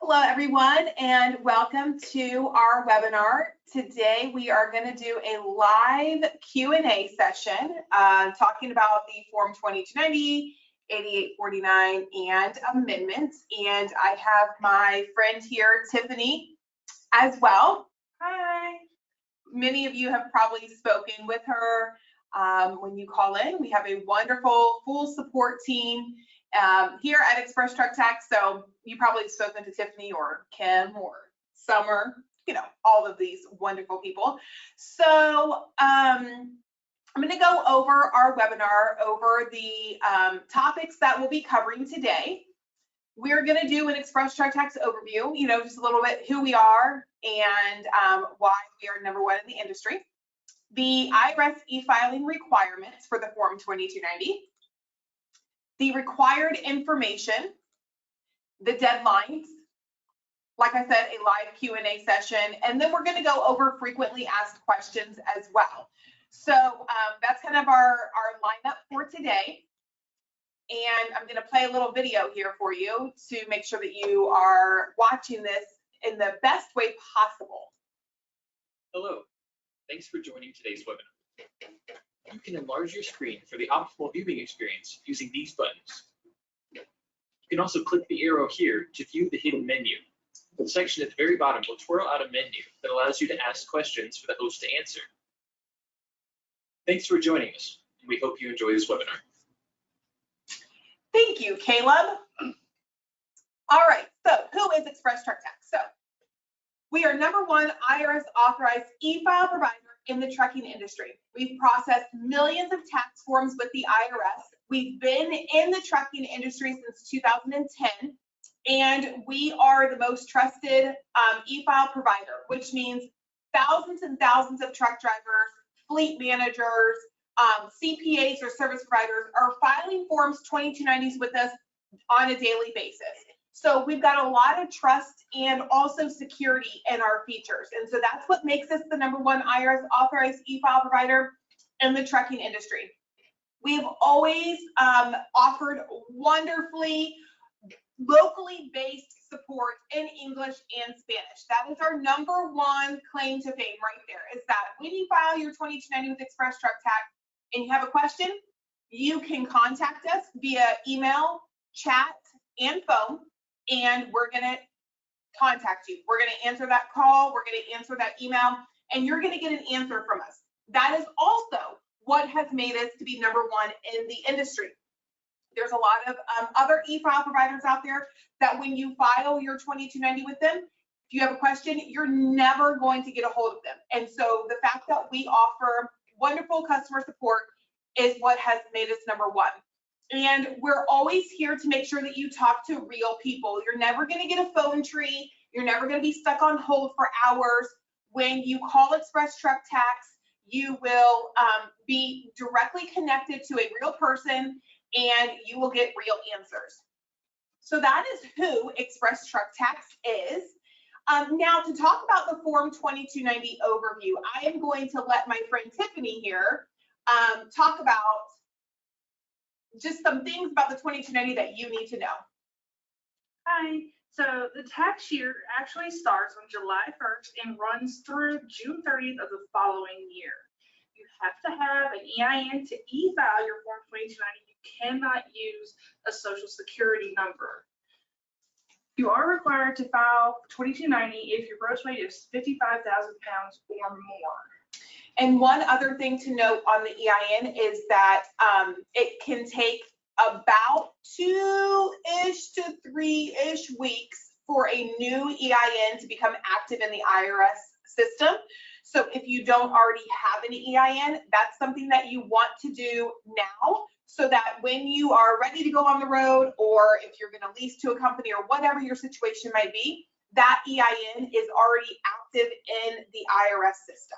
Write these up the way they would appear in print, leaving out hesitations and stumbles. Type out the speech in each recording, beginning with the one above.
Hello, everyone, and welcome to our webinar. Today, we are going to do a live Q&A session talking about the Form 2290, 8849, and amendments. And I have my friend here, Tiffany, as well. Hi. Many of you have probably spoken with her when you call in. We have a wonderful, full support team here at ExpressTruckTax. So you probably have spoken to Tiffany or Kim or Summer, you know, all of these wonderful people. So I'm going to go over our webinar, over the topics that we'll be covering today. We're going to do an ExpressTruckTax overview, you know, just a little bit who we are and why we are #1 in the industry. The IRS e-filing requirements for the Form 2290. The required information, the deadlines, like I said, a live Q&A session, and then we're going to go over frequently asked questions as well. So that's kind of our lineup for today. And I'm going to play a little video here for you to make sure that you are watching this in the best way possible. Hello, thanks for joining today's webinar. You can enlarge your screen for the optimal viewing experience using these buttons. You can also click the arrow here to view the hidden menu. The section at the very bottom will twirl out a menu that allows you to ask questions for the host to answer. Thanks for joining us, and we hope you enjoy this webinar. Thank you, Caleb. All right, so who is ExpressTruckTax? So we are #1 IRS authorized e-file provider in the trucking industry. We've processed millions of tax forms with the IRS. We've been in the trucking industry since 2010, and we are the most trusted e-file provider, which means thousands and thousands of truck drivers, fleet managers, CPAs or service providers are filing Forms 2290s with us on a daily basis. So we've got a lot of trust and also security in our features. And so that's what makes us the #1 IRS authorized e-file provider in the trucking industry. We've always offered wonderfully locally based support in English and Spanish. That is our #1 claim to fame right there, is that when you file your 2290 with ExpressTruckTax and you have a question, you can contact us via email, chat, and phone. And we're going to contact you. We're going to answer that call. We're going to answer that email, and you're going to get an answer from us. That is also what has made us to be #1 in the industry. There's a lot of other e-file providers out there that when you file your 2290 with them, if you have a question, you're never going to get a hold of them. And so the fact that we offer wonderful customer support is what has made us #1. And we're always here to make sure that you talk to real people. You're never going to get a phone tree. You're never going to be stuck on hold for hours. When you call ExpressTruckTax, you will be directly connected to a real person and you will get real answers. So that is who ExpressTruckTax is. Now to talk about the Form 2290 overview, I am going to let my friend Tiffany here talk about just some things about the 2290 that you need to know. Hi, so the tax year actually starts on July 1st and runs through June 30th of the following year. You have to have an EIN to e-file your Form 2290. You cannot use a social security number. You are required to file 2290 if your gross weight is 55,000 pounds or more. And one other thing to note on the EIN is that it can take about 2-ish to 3-ish weeks for a new EIN to become active in the IRS system. So if you don't already have an EIN, that's something that you want to do now so that when you are ready to go on the road, or if you're going to lease to a company or whatever your situation might be, that EIN is already active in the IRS system.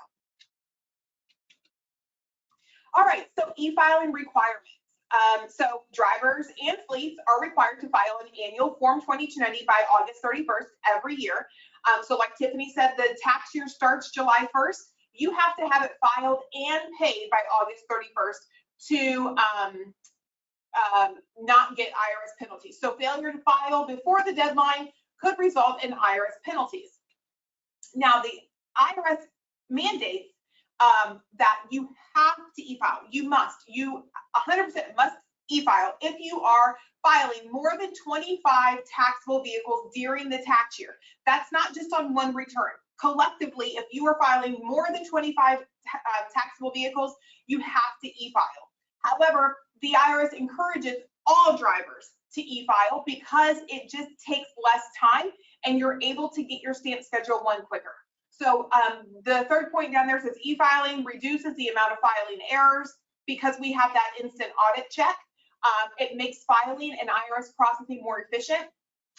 All right, so e-filing requirements. So drivers and fleets are required to file an annual Form 2290 by August 31st every year. So like Tiffany said, the tax year starts July 1st. You have to have it filed and paid by August 31st to not get IRS penalties. So failure to file before the deadline could result in IRS penalties. Now, the IRS mandates that you have to e-file. You 100% must e-file if you are filing more than 25 taxable vehicles during the tax year. That's not just on one return. Collectively, if you are filing more than 25 taxable vehicles, you have to e-file. However, the IRS encourages all drivers to e-file because it just takes less time and you're able to get your stamp Schedule 1 quicker. So the third point down there says e-filing reduces the amount of filing errors because we have that instant audit check. It makes filing and IRS processing more efficient.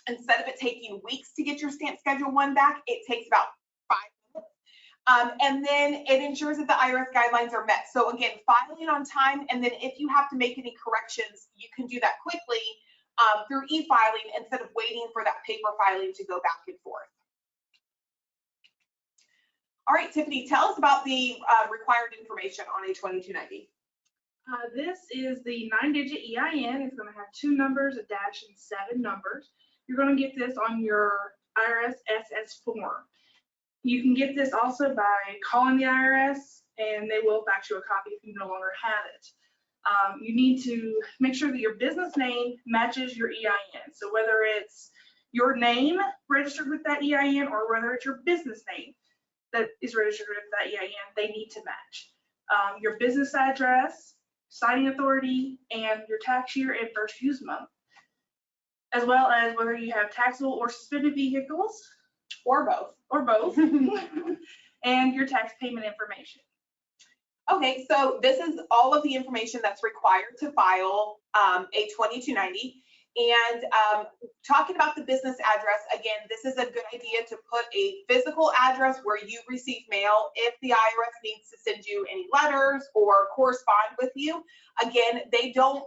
Instead of it taking weeks to get your stamp Schedule 1 back, it takes about 5 minutes. And then it ensures that the IRS guidelines are met. So again, filing on time, and then if you have to make any corrections, you can do that quickly through e-filing instead of waiting for that paper filing to go back and forth. All right, Tiffany, tell us about the required information on a 2290. This is the 9-digit EIN. It's going to have 2 numbers, a dash, and 7 numbers. You're going to get this on your IRS SS form. You can get this also by calling the IRS, and they will fax you a copy if you no longer have it. You need to make sure that your business name matches your EIN. So whether it's your name registered with that EIN or whether it's your business name that is registered with that EIN, they need to match. Your business address, signing authority, and your tax year and first use month, as well as whether you have taxable or suspended vehicles, or both, and your tax payment information. Okay, so this is all of the information that's required to file a 2290. And talking about the business address, again, this is a good idea to put a physical address where you receive mail if the IRS needs to send you any letters or correspond with you. Again, they don't,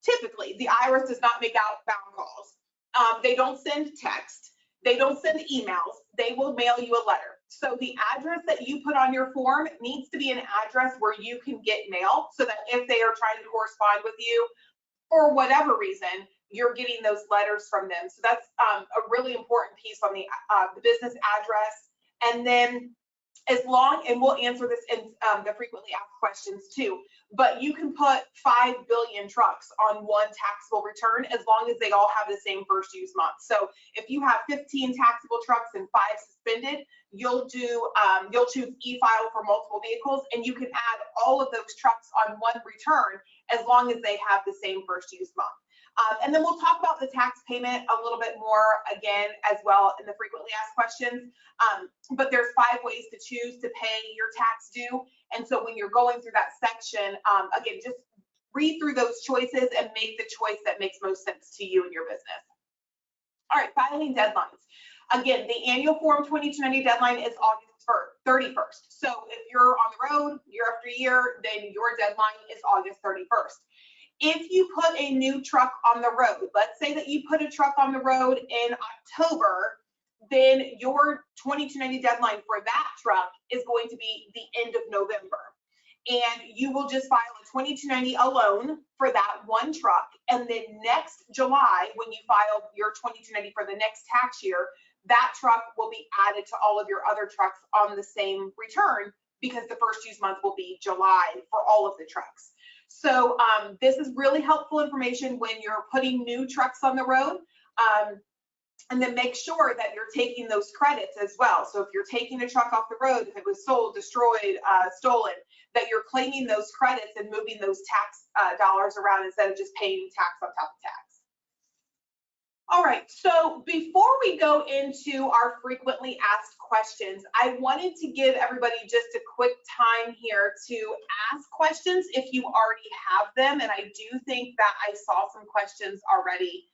typically, the IRS does not make outbound calls. They don't send text. They don't send emails. They will mail you a letter. So the address that you put on your form needs to be an address where you can get mail so that if they are trying to correspond with you, for whatever reason, you're getting those letters from them. So that's a really important piece on the business address. And then and we'll answer this in the frequently asked questions too, but you can put 5 billion trucks on one taxable return as long as they all have the same first use month. So if you have 15 taxable trucks and 5 suspended, you'll choose e-file for multiple vehicles, and you can add all of those trucks on one return as long as they have the same first use month. And then we'll talk about the tax payment a little bit more again as well in the frequently asked questions. But there's 5 ways to choose to pay your tax due. And so when you're going through that section, again, just read through those choices and make the choice that makes most sense to you and your business. All right, filing deadlines. Again, the annual Form 2290 deadline is August 31st. So if you're on the road year after year, then your deadline is August 31st. If you put a new truck on the road, let's say that you put a truck on the road in October, then your 2290 deadline for that truck is going to be the end of November. And you will just file a 2290 alone for that one truck. And then next July, when you file your 2290 for the next tax year, that truck will be added to all of your other trucks on the same return because the first use month will be July for all of the trucks. So this is really helpful information when you're putting new trucks on the road. And then make sure that you're taking those credits as well. So if you're taking a truck off the road, if it was sold, destroyed, stolen, that you're claiming those credits and moving those tax dollars around instead of just paying tax on top of tax. All right, so before we go into our frequently asked questions, I wanted to give everybody just a quick time here to ask questions if you already have them. And I do think that I saw some questions already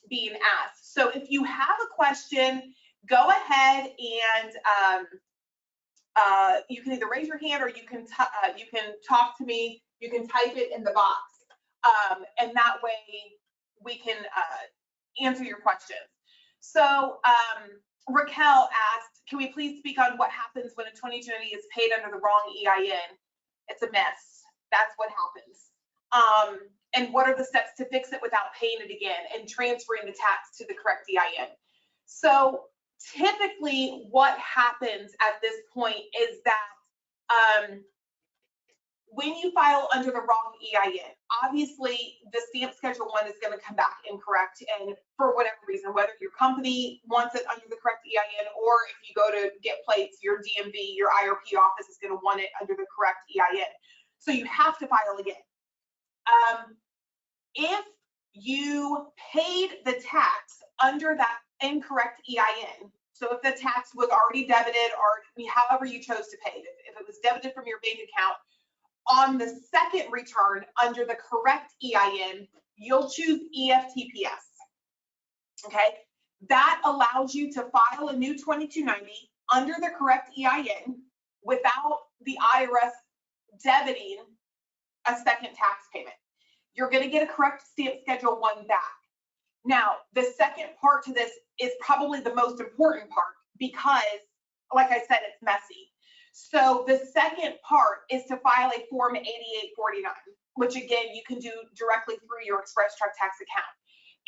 being asked. So if you have a question, go ahead and you can either raise your hand or you can talk to me. You can type it in the box, and that way we can answer your questions. So Raquel asked, can we please speak on what happens when a 2290 is paid under the wrong EIN? It's a mess. That's what happens. and what are the steps to fix it without paying it again and transferring the tax to the correct EIN. So typically what happens at this point is that when you file under the wrong EIN, obviously the stamp schedule 1 is going to come back incorrect, and for whatever reason, whether your company wants it under the correct EIN, or if you go to get plates, your DMV, your IRP office is going to want it under the correct EIN. So you have to file again. If you paid the tax under that incorrect EIN, so if the tax was already debited, or however you chose to pay it, if it was debited from your bank account, on the second return under the correct EIN, you'll choose EFTPS. Okay, that allows you to file a new 2290 under the correct EIN without the IRS debiting a second tax payment. You're going to get a correct stamp schedule 1 back. Now, the second part to this is probably the most important part because, like I said, it's messy. So the second part is to file a Form 8849, which again, you can do directly through your ExpressTruckTax account.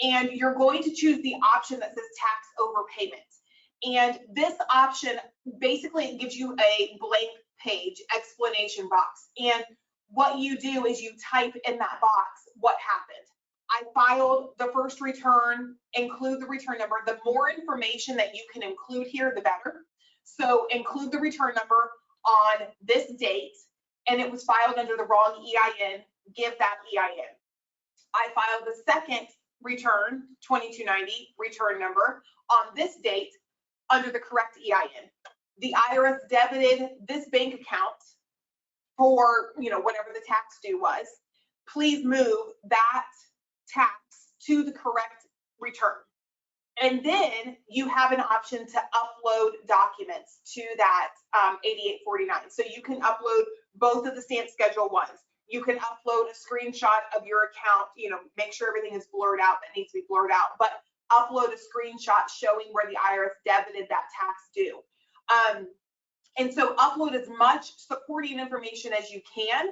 And you're going to choose the option that says tax overpayment. And this option basically gives you a blank page explanation box. And what you do is you type in that box what happened. I filed the first return, include the return number. The more information that you can include here, the better. So include the return number on this date, and it was filed under the wrong EIN, give that EIN. I filed the second return, 2290 return number, on this date under the correct EIN. The IRS debited this bank account for, whatever the tax due was. Please move that tax to the correct return. And then you have an option to upload documents to that 8849. So you can upload both of the stamp schedule 1s. You can upload a screenshot of your account, make sure everything is blurred out that needs to be blurred out, but upload a screenshot showing where the IRS debited that tax due. And so upload as much supporting information as you can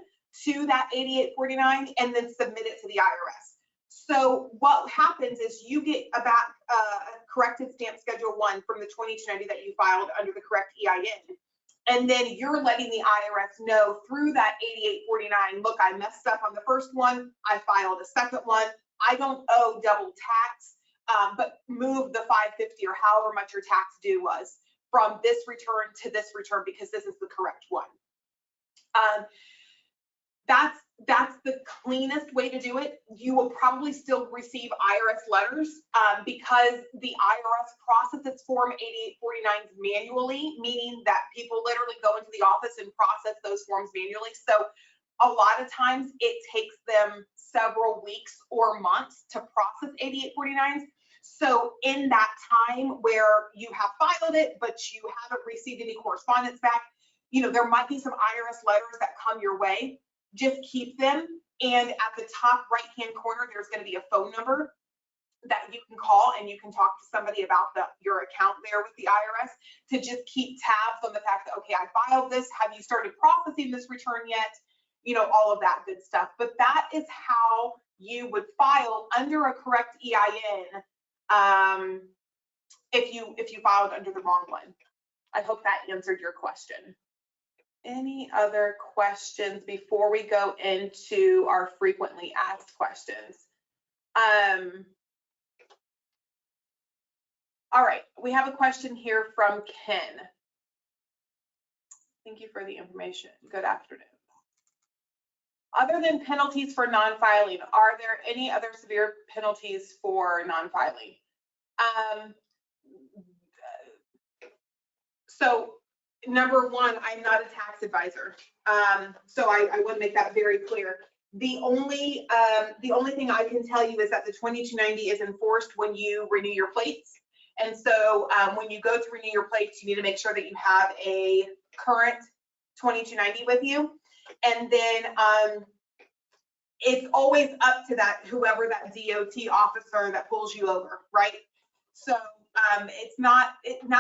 to that 8849 and then submit it to the IRS. So what happens is you get a corrected stamp schedule 1 from the 2290 that you filed under the correct EIN. And then you're letting the IRS know through that 8849, look, I messed up on the first one. I filed a second one. I don't owe double tax, but move the 550 or however much your tax due was from this return to this return because this is the correct one. That's the cleanest way to do it. You will probably still receive IRS letters because the IRS processes Form 8849s manually, meaning that people literally go into the office and process those forms manually. So a lot of times it takes them several weeks or months to process 8849s. So in that time where you have filed it, but you haven't received any correspondence back, there might be some IRS letters that come your way. Just keep them, and at the top right-hand corner, there's going to be a phone number that you can call, and you can talk to somebody about your account there with the IRS to just keep tabs on the fact that, okay, I filed this. Have you started processing this return yet? All of that good stuff. But that is how you would file under a correct EIN if you filed under the wrong one. I hope that answered your question. Any other questions before we go into our frequently asked questions? All right, we have a question here from Ken. Thank you for the information. Good afternoon. Other than penalties for non-filing, are there any other severe penalties for non-filing? So number one, I'm not a tax advisor. So I want to make that very clear. The only thing I can tell you is that the 2290 is enforced when you renew your plates. And so when you go to renew your plates, you need to make sure that you have a current 2290 with you. And then it's always up to that, whoever that DOT officer that pulls you over, right? So it's not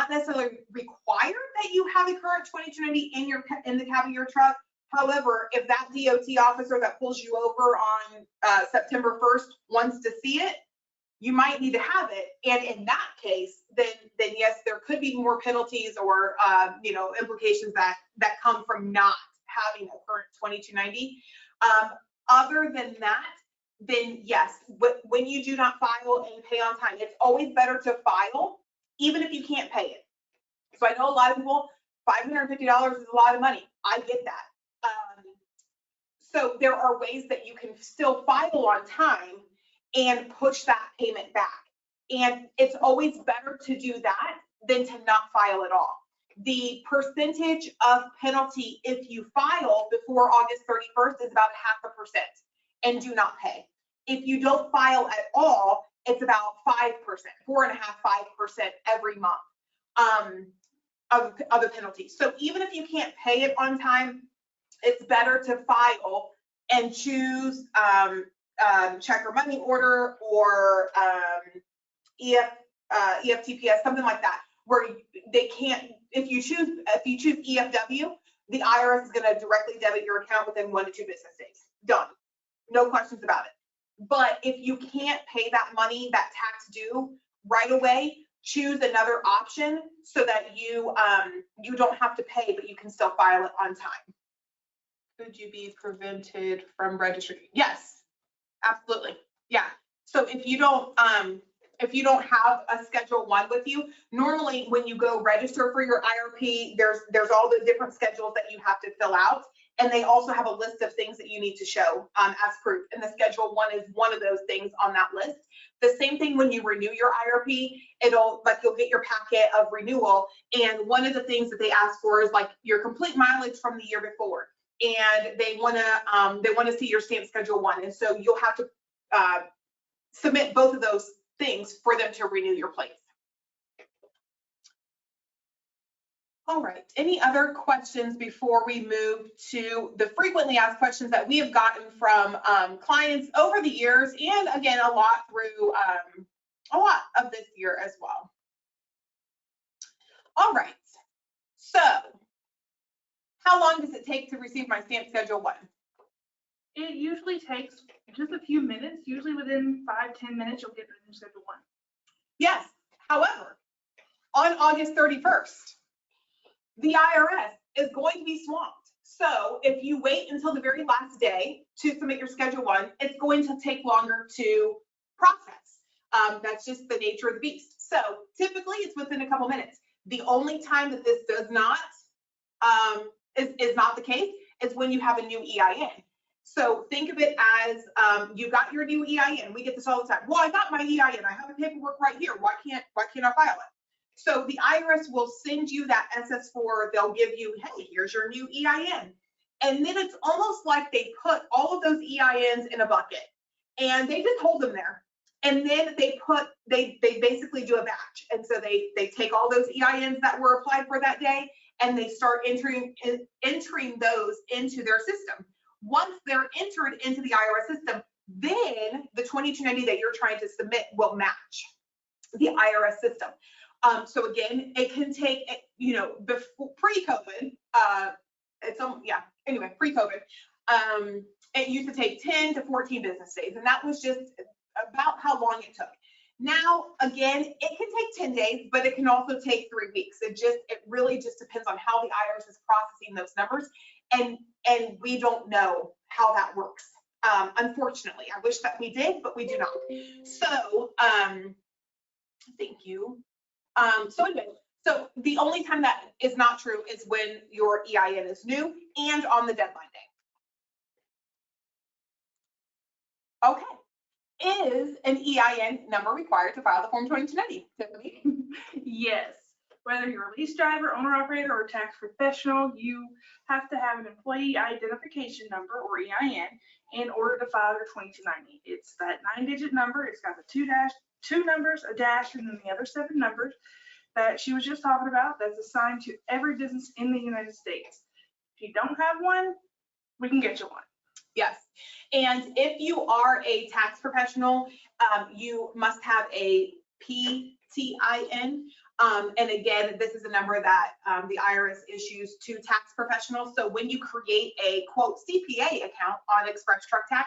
necessarily required that you have a current 2290 in the cab of your truck. However, if that DOT officer that pulls you over on September 1st wants to see it, you might need to have it. And in that case, then yes, there could be more penalties or implications that come from not having a current 2290. Other than that, then yes, when you do not file and pay on time, it's always better to file, even if you can't pay it. So I know a lot of people, $550 is a lot of money. I get that. So there are ways that you can still file on time and push that payment back. And it's always better to do that than to not file at all. The percentage of penalty if you file before August 31st is about 0.5% and do not pay. If you don't file at all, it's about 5%, 4.5%, 5% every month of the penalty. So even if you can't pay it on time, it's better to file and choose check or money order or EFTPS, something like that, where they can't, if you choose EFW, the IRS is going to directly debit your account within 1 to 2 business days. Done. No questions about it. But if you can't pay that money, that tax due right away, choose another option so that you don't have to pay, but you can still file it on time. Could you be prevented from registering? Yes, absolutely. Yeah. So if you don't have a Schedule 1 with you, normally when you go register for your IRP, there's all the different schedules that you have to fill out, and they also have a list of things that you need to show as proof. And the Schedule 1 is one of those things on that list. The same thing when you renew your IRP, you'll get your packet of renewal, and one of the things that they ask for is like your complete mileage from the year before, and they want to see your stamp Schedule 1, and so you'll have to submit both of those things for them to renew your plates. All right, any other questions before we move to the frequently asked questions that we have gotten from clients over the years, and again, a lot through a lot of this year as well. All right, so how long does it take to receive my stamp Schedule 1? It usually takes just a few minutes. Usually within 5-10 minutes, you'll get the new Schedule 1. Yes, however, on August 31st, the IRS is going to be swamped. So if you wait until the very last day to submit your Schedule 1, it's going to take longer to process. That's just the nature of the beast. So typically it's within a couple minutes. The only time that this does not, is not the case is when you have a new EIN. So think of it as you got your new EIN. We get this all the time. Well, I got my EIN. I have the paperwork right here. Why can't I file it? So the IRS will send you that SS4. They'll give you, hey, here's your new EIN. And then it's almost like they put all of those EINs in a bucket and they just hold them there. And then they basically do a batch. And so they take all those EINs that were applied for that day and they start entering those into their system. Once they're entered into the IRS system, then the 2290 that you're trying to submit will match the IRS system. So again, it can take, before pre-COVID, pre-COVID, it used to take 10 to 14 business days, and that was just about how long it took. Now, again, it can take 10 days, but it can also take 3 weeks. It really just depends on how the IRS is processing those numbers, and we don't know how that works. Unfortunately, I wish that we did, but we do not. So, thank you. So anyway, so the only time that is not true is when your EIN is new and on the deadline day. Okay. Is an EIN number required to file the Form 2290, Tiffany? Yes. Whether you're a lease driver, owner operator, or tax professional, you have to have an employee identification number or EIN in order to file your 2290. It's that 9-digit number. It's got the two numbers, a dash, and then the other 7 numbers that she was just talking about that's assigned to every business in the United States. If you don't have one, we can get you one. Yes. And if you are a tax professional, you must have a PTIN. And again, this is a number that the IRS issues to tax professionals. So when you create a quote CPA account on ExpressTruckTax,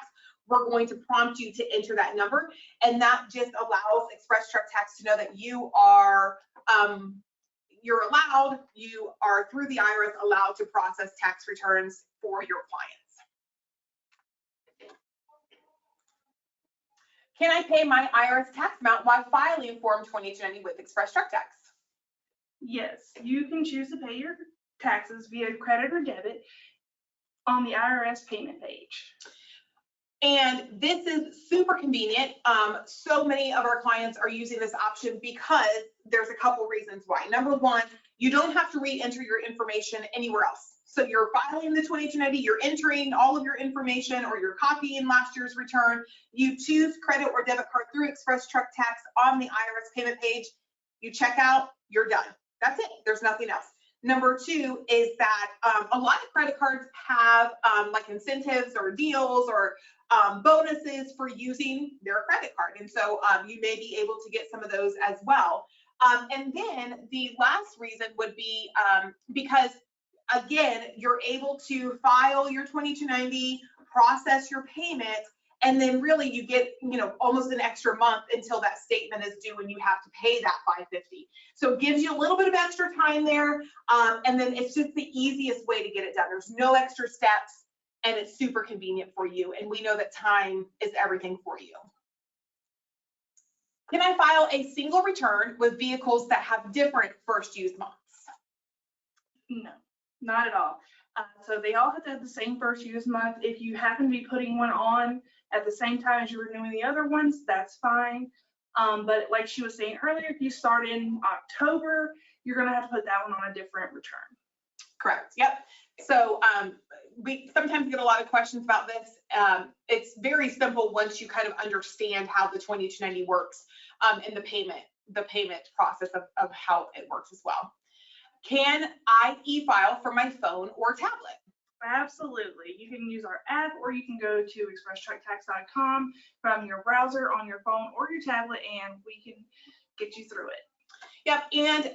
we're going to prompt you to enter that number. And that just allows ExpressTruckTax to know that you are, you're allowed, you are through the IRS allowed to process tax returns for your clients. Can I pay my IRS tax amount while filing Form 2290 with ExpressTruckTax? Yes, you can choose to pay your taxes via credit or debit on the IRS payment page. And this is super convenient. So many of our clients are using this option because there's a couple reasons why. Number one, you don't have to re-enter your information anywhere else. So you're filing the 2290, you're entering all of your information, or you're copying last year's return. You choose credit or debit card through ExpressTruckTax on the IRS payment page. You check out, you're done. That's it. There's nothing else. Number two is that a lot of credit cards have like incentives or deals or bonuses for using their credit card. And so you may be able to get some of those as well. And then the last reason would be because, again, you're able to file your 2290, process your payment, and then really you get, you know, almost an extra month until that statement is due and you have to pay that $550. So it gives you a little bit of extra time there. And then it's just the easiest way to get it done. There's no extra steps and it's super convenient for you. And we know that time is everything for you. Can I file a single return with vehicles that have different first use months? No, not at all. So they all have to have the same first use month. If you happen to be putting one on at the same time as you're renewing the other ones, that's fine. But like she was saying earlier, if you start in October, you're gonna have to put that one on a different return. Correct, yep. So we sometimes get a lot of questions about this. It's very simple once you kind of understand how the 2290 works and the payment process of how it works as well. Can I e-file from my phone or tablet? Absolutely. You can use our app or you can go to expresstrucktax.com from your browser on your phone or your tablet and we can get you through it. Yep, and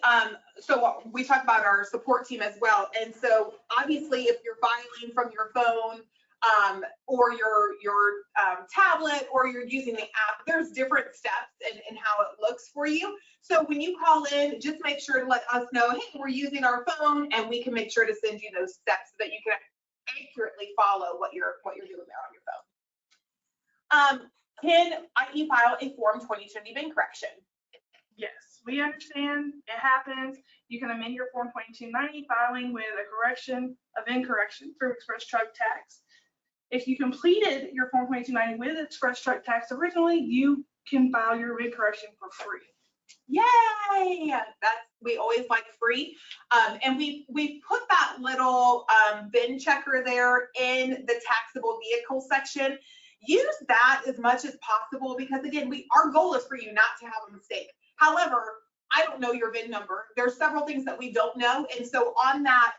so we talked about our support team as well. And so obviously if you're filing from your phone or your tablet or you're using the app, there's different steps and how it looks for you. So when you call in, just make sure to let us know, hey, we're using our phone, and we can make sure to send you those steps so that you can accurately follow what you're doing there on your phone. Can I e-file a Form 2290 bank correction? Yes, we understand it happens. You can amend your Form 2290 filing with a correction of incorrection through ExpressTruckTax. If you completed your Form 2290 with ExpressTruckTax originally, you can file your correction for free. Yay! We always like free. And we put that little VIN checker there in the taxable vehicle section. Use that as much as possible because again, our goal is for you not to have a mistake. However, I don't know your VIN number. There's several things that we don't know. And so on that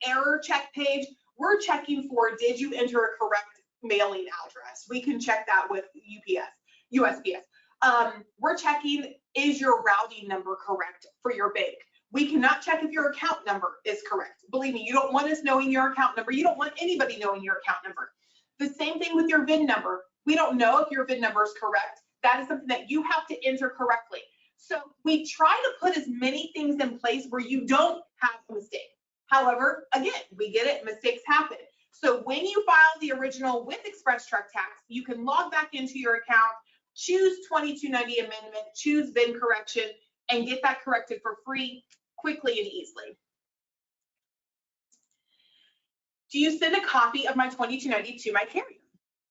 error check page, we're checking for, did you enter a correct mailing address? We can check that with USPS. We're checking, is your routing number correct for your bank? We cannot check if your account number is correct. Believe me, you don't want us knowing your account number. You don't want anybody knowing your account number. The same thing with your VIN number. We don't know if your VIN number is correct. That is something that you have to enter correctly. So we try to put as many things in place where you don't have a mistake. However, again, we get it, mistakes happen. So when you file the original with ExpressTruckTax, you can log back into your account, choose 2290 amendment, choose VIN correction, and get that corrected for free, quickly and easily. Do you send a copy of my 2290 to my carrier?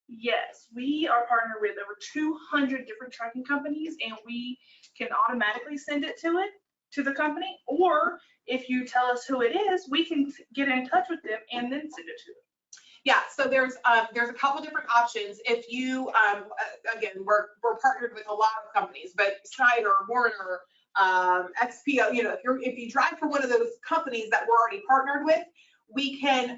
Yes, we are partnered with over 200 different tracking companies and we can automatically send it to the company, or if you tell us who it is, we can get in touch with them and then send it to them. Yeah, so there's a couple different options. If you, again, we're partnered with a lot of companies, but Schneider, Warner, XPO, you know, if you drive for one of those companies that we're already partnered with, we can,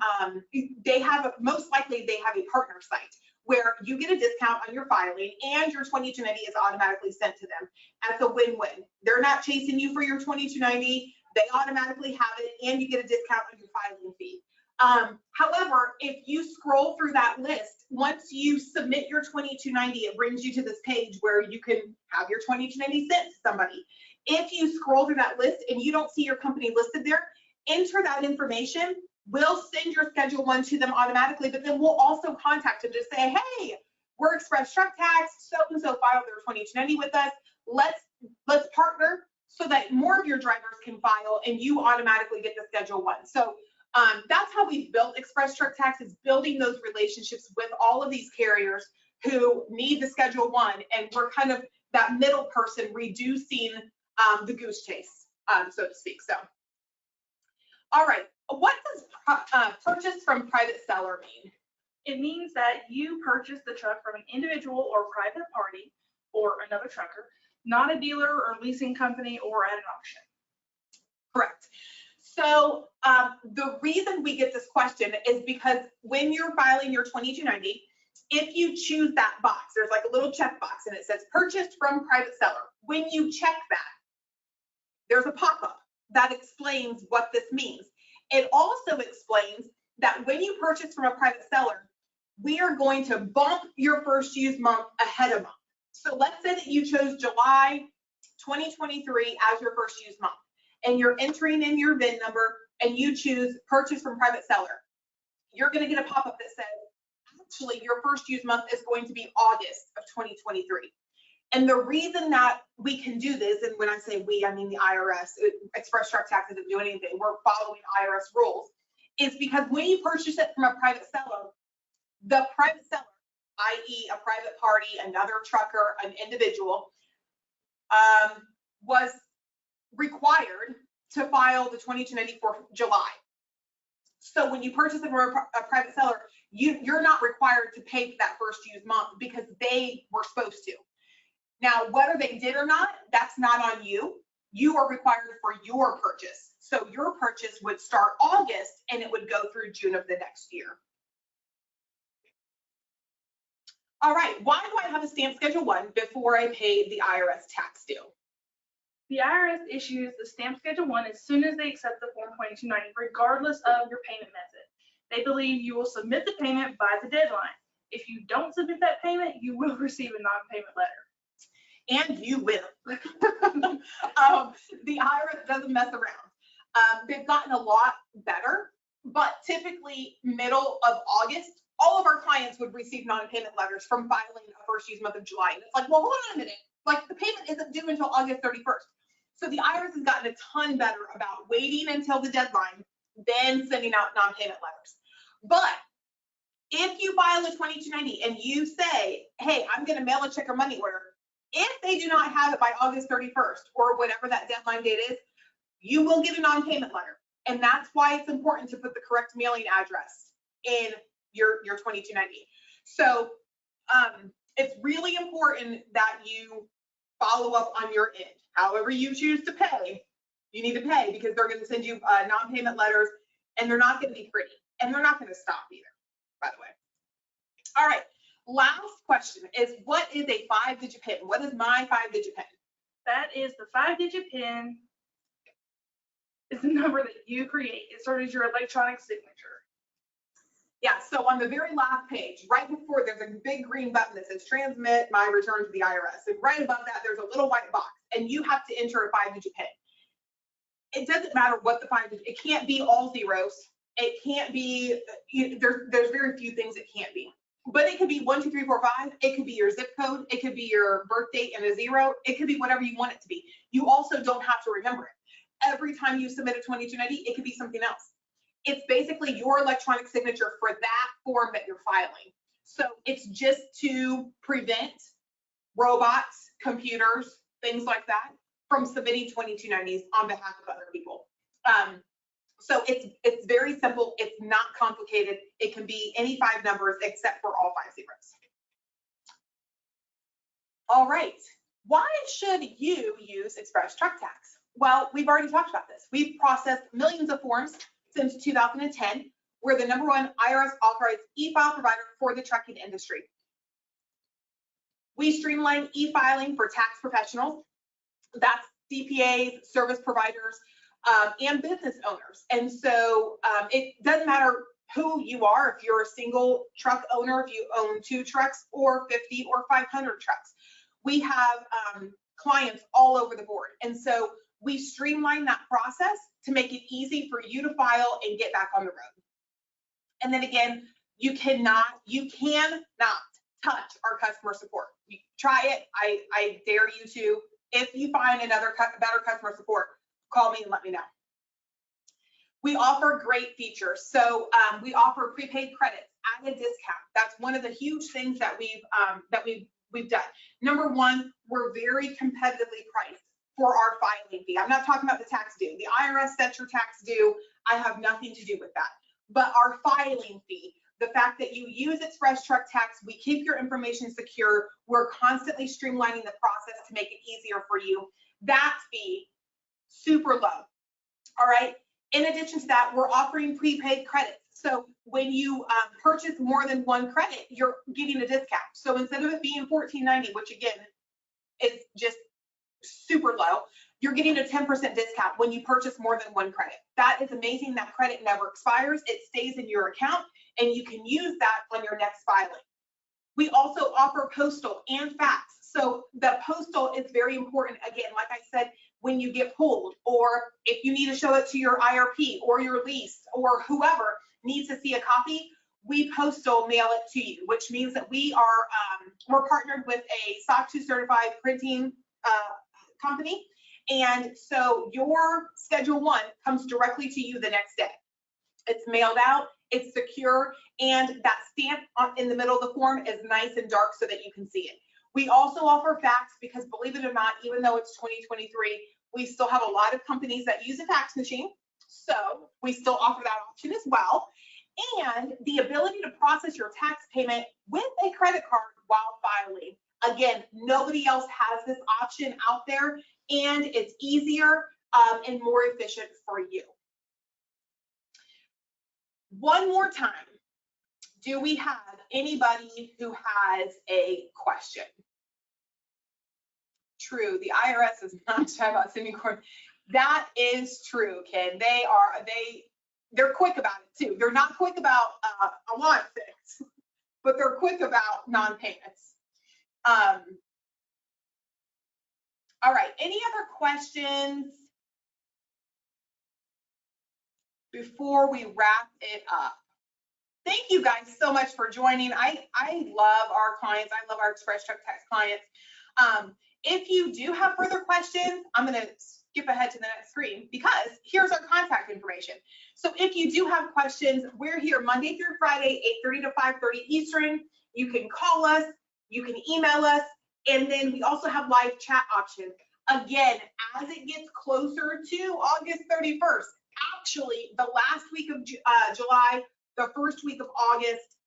most likely they have a partner site where you get a discount on your filing and your 2290 is automatically sent to them. That's a win-win. They're not chasing you for your 2290. They automatically have it and you get a discount on your filing fee. However, if you scroll through that list, once you submit your 2290, it brings you to this page where you can have your 2290 sent to somebody. If you scroll through that list and you don't see your company listed there, enter that information. We'll send your Schedule 1 to them automatically, but then we'll also contact them to say, hey, we're ExpressTruckTax, so-and-so filed their 2290 with us. Let's partner so that more of your drivers can file and you automatically get the Schedule 1. So that's how we've built ExpressTruckTax, is building those relationships with all of these carriers who need the Schedule 1, and we're kind of that middle person reducing the goose chase, so to speak. So, all right, what does purchase from private seller mean? It means that you purchase the truck from an individual or private party or another trucker, not a dealer or leasing company or at an auction. Correct. So the reason we get this question is because when you're filing your 2290, if you choose that box, there's like a little check box and it says purchased from private seller. When you check that, there's a pop-up that explains what this means. It also explains that when you purchase from a private seller, we are going to bump your first used month ahead of month. So let's say that you chose July 2023 as your first used month, and you're entering in your VIN number and you choose purchase from private seller. You're going to get a pop-up that says, actually, your first used month is going to be August of 2023. And the reason that we can do this, and when I say we, I mean the IRS, ExpressTruckTax isn't doing anything, we're following IRS rules, is because when you purchase it from a private seller, the private seller, i.e. a private party, another trucker, an individual, was required to file the 2290 for July. So when you purchase it from a private seller, you're not required to pay for that first used month because they were supposed to. Now, whether they did or not, that's not on you. You are required for your purchase. So your purchase would start August and it would go through June of the next year. All right, why do I have a stamp Schedule 1 before I pay the IRS tax due? The IRS issues the stamp Schedule 1 as soon as they accept the Form 2290, regardless of your payment method. They believe you will submit the payment by the deadline. If you don't submit that payment, you will receive a non-payment letter. And you will. The IRS doesn't mess around. They've gotten a lot better, but typically middle of August, all of our clients would receive non-payment letters from filing a first used month of July. And it's like, well, hold on a minute. Like the payment isn't due until August 31st. So the IRS has gotten a ton better about waiting until the deadline, then sending out non-payment letters. But if you file a 2290 and you say, hey, I'm going to mail a check or money order, if they do not have it by August 31st or whatever that deadline date is, you will get a non-payment letter. And that's why it's important to put the correct mailing address in your 2290. So it's really important that you follow up on your end. However you choose to pay, you need to pay, because they're going to send you non-payment letters and they're not going to be pretty and they're not going to stop either, by the way. All right, last question is, what is a 5-digit PIN? What is my 5-digit PIN? That is the 5-digit PIN is the number that you create. It serves as your electronic signature. Yeah, so on the very last page, right before, there's a big green button that says transmit my return to the IRS. And right above that, there's a little white box, and you have to enter a 5-digit PIN. It doesn't matter what the 5-digit, it can't be all zeros. It can't be, there's very few things it can't be. But it could be 1, 2, 3, 4, 5. It could be your zip code. It could be your birth date and a 0. It could be whatever you want it to be. You also don't have to remember it. Every time you submit a 2290, it could be something else. It's basically your electronic signature for that form that you're filing. So it's just to prevent robots, computers, things like that from submitting 2290s on behalf of other people. So it's very simple. It's not complicated. It can be any 5 numbers except for all 5 zeros. All right. Why should you use ExpressTruckTax? Well, we've already talked about this. We've processed millions of forms since 2010. We're the #1 IRS authorized e-file provider for the trucking industry. We streamline e-filing for tax professionals. That's CPAs, service providers, and business owners. And so it doesn't matter who you are, if you're a single truck owner, if you own 2 trucks or 50 or 500 trucks. We have clients all over the board. And so we streamline that process to make it easy for you to file and get back on the road. And then again, you cannot touch our customer support. You try it. I dare you to. If you find another better customer support, call me and let me know. We offer great features. So we offer prepaid credits at a discount. That's one of the huge things that we've done. Number one, we're very competitively priced for our filing fee. I'm not talking about the tax due. The IRS sets your tax due. I have nothing to do with that. But our filing fee, the fact that you use ExpressTruckTax, we keep your information secure. We're constantly streamlining the process to make it easier for you. That fee, super low. All right. In addition to that, we're offering prepaid credits. So when you purchase more than 1 credit, you're getting a discount. So instead of it being $14.90, which again is just super low, you're getting a 10% discount when you purchase more than 1 credit. That is amazing. That credit never expires. It stays in your account and you can use that on your next filing. We also offer postal and fax. So the postal is very important. Again, like I said, when you get pulled, or if you need to show it to your IRP or your lease or whoever needs to see a copy, we postal mail it to you, which means that we're partnered with a SOC 2 certified printing company. And so your Schedule 1 comes directly to you the next day. It's mailed out, it's secure, and that stamp in the middle of the form is nice and dark so that you can see it. We also offer fax because, believe it or not, even though it's 2023, we still have a lot of companies that use a fax machine. So we still offer that option as well. And the ability to process your tax payment with a credit card while filing. Again, nobody else has this option out there, and it's easier and more efficient for you. One more time. Do we have anybody who has a question? True, the IRS is not shy about sending court. That is true, Ken. They're quick about it too. They're not quick about a lot of things, but they're quick about non-payments. All right, any other questions before we wrap it up? Thank you guys so much for joining. I love our clients. I love our ExpressTruckTax clients. If you do have further questions, I'm going to skip ahead to the next screen because here's our contact information. So if you do have questions, we're here Monday through Friday, 8:30 to 5:30 Eastern. You can call us, you can email us, and then we also have live chat options. Again, as it gets closer to August 31st, actually the last week of July, the first week of August,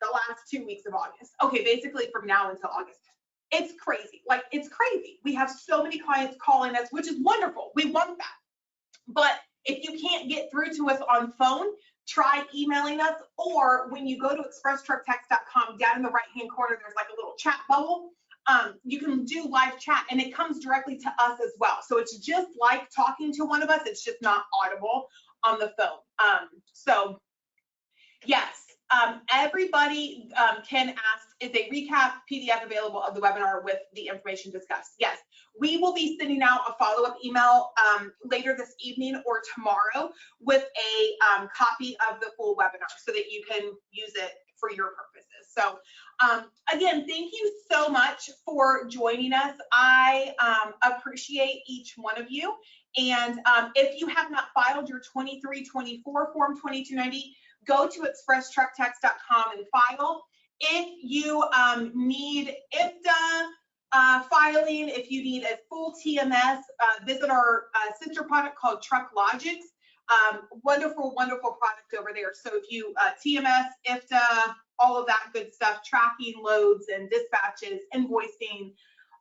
the last 2 weeks of August. Okay, basically from now until August. It's crazy, like it's crazy. We have so many clients calling us, which is wonderful. We want that. But if you can't get through to us on phone, try emailing us, or when you go to expresstrucktax.com, down in the right-hand corner, there's like a little chat bubble. You can do live chat and it comes directly to us as well. So it's just like talking to one of us. It's just not audible on the phone. So yes, everybody can ask, is a recap PDF available of the webinar with the information discussed? Yes, we will be sending out a follow-up email later this evening or tomorrow with a copy of the full webinar so that you can use it for your purposes. So again, thank you so much for joining us. I appreciate each one of you. And if you have not filed your 23-24 Form 2290, go to expresstrucktax.com and file. If you need IFTA filing, if you need a full TMS, visit our sister product called TruckLogix. Wonderful, wonderful product over there. So if you TMS, IFTA, all of that good stuff, tracking loads and dispatches, invoicing,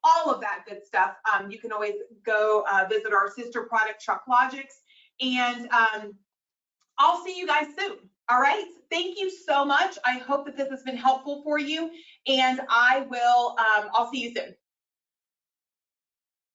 all of that good stuff, you can always go visit our sister product TruckLogix. And I'll see you guys soon. All right. Thank you so much. I hope that this has been helpful for you, and I'll see you soon.